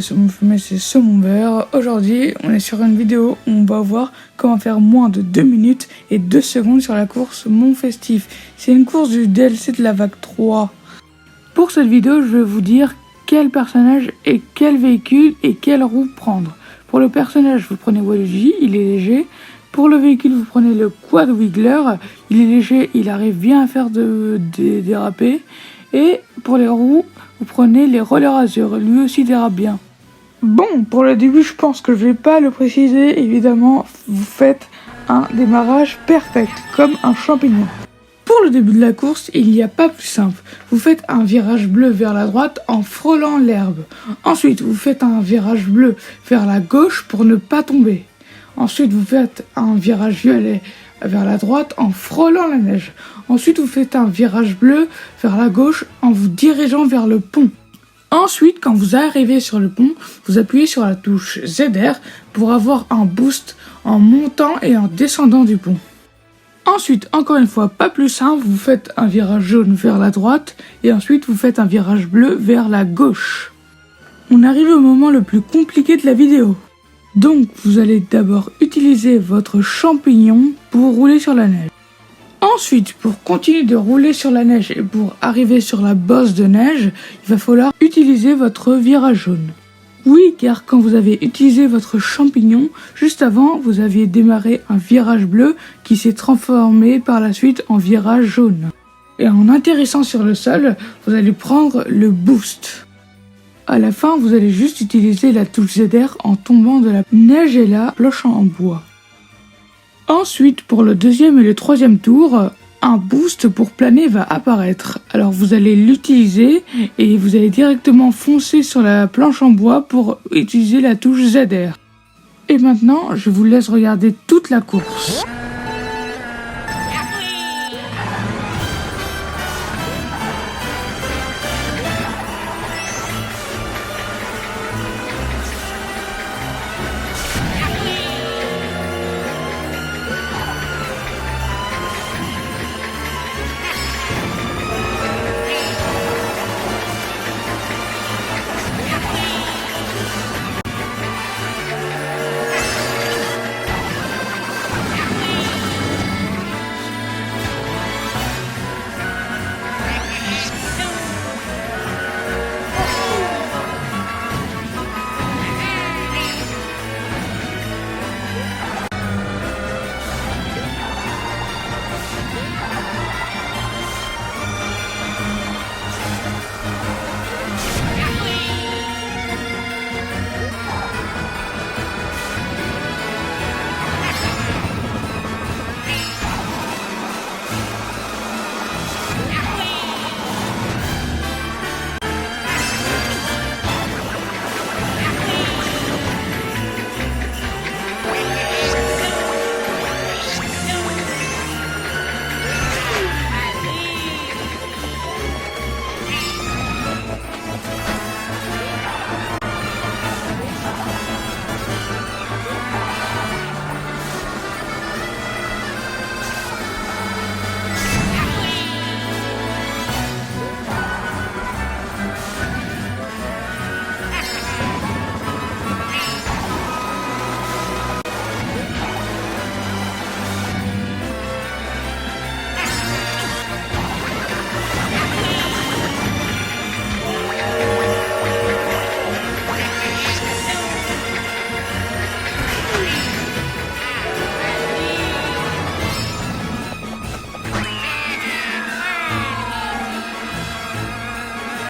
saumon fumé, c'est saumon vert. Aujourd'hui, on est sur une vidéo où on va voir comment faire moins de 2 minutes et 2 secondes sur la course Mont Festif. C'est une course du DLC de la vague 3. Pour cette vidéo, je vais vous dire quel personnage et quel véhicule et quelle roue prendre. Pour le personnage, vous prenez Waluigi, il est léger. Pour le véhicule, vous prenez le Quad Wiggler, il est léger, il arrive bien à faire déraper. Et pour les roues, vous prenez les Roller Azur, lui aussi dérape bien. Bon, pour le début, je pense que je vais pas le préciser, évidemment, vous faites un démarrage perfect, comme un champignon. Pour le début de la course, il n'y a pas plus simple. Vous faites un virage bleu vers la droite en frôlant l'herbe. Ensuite, vous faites un virage bleu vers la gauche pour ne pas tomber. Ensuite, vous faites un virage violet vers la droite en frôlant la neige. Ensuite, vous faites un virage bleu vers la gauche en vous dirigeant vers le pont. Ensuite, quand vous arrivez sur le pont, vous appuyez sur la touche ZR pour avoir un boost en montant et en descendant du pont. Ensuite, encore une fois, pas plus simple, vous faites un virage jaune vers la droite et ensuite vous faites un virage bleu vers la gauche. On arrive au moment le plus compliqué de la vidéo. Donc, vous allez d'abord utiliser votre champignon pour rouler sur la neige. Ensuite, pour continuer de rouler sur la neige et pour arriver sur la bosse de neige, il va falloir utiliser votre virage jaune. Oui, car quand vous avez utilisé votre champignon, juste avant, vous aviez démarré un virage bleu qui s'est transformé par la suite en virage jaune. Et en atterrissant sur le sol, vous allez prendre le boost. À la fin, vous allez juste utiliser la touche ZR en tombant de la neige et la planche en bois. Ensuite, pour le deuxième et le troisième tour, un boost pour planer va apparaître. Alors vous allez l'utiliser et vous allez directement foncer sur la planche en bois pour utiliser la touche ZR. Et maintenant, je vous laisse regarder toute la course.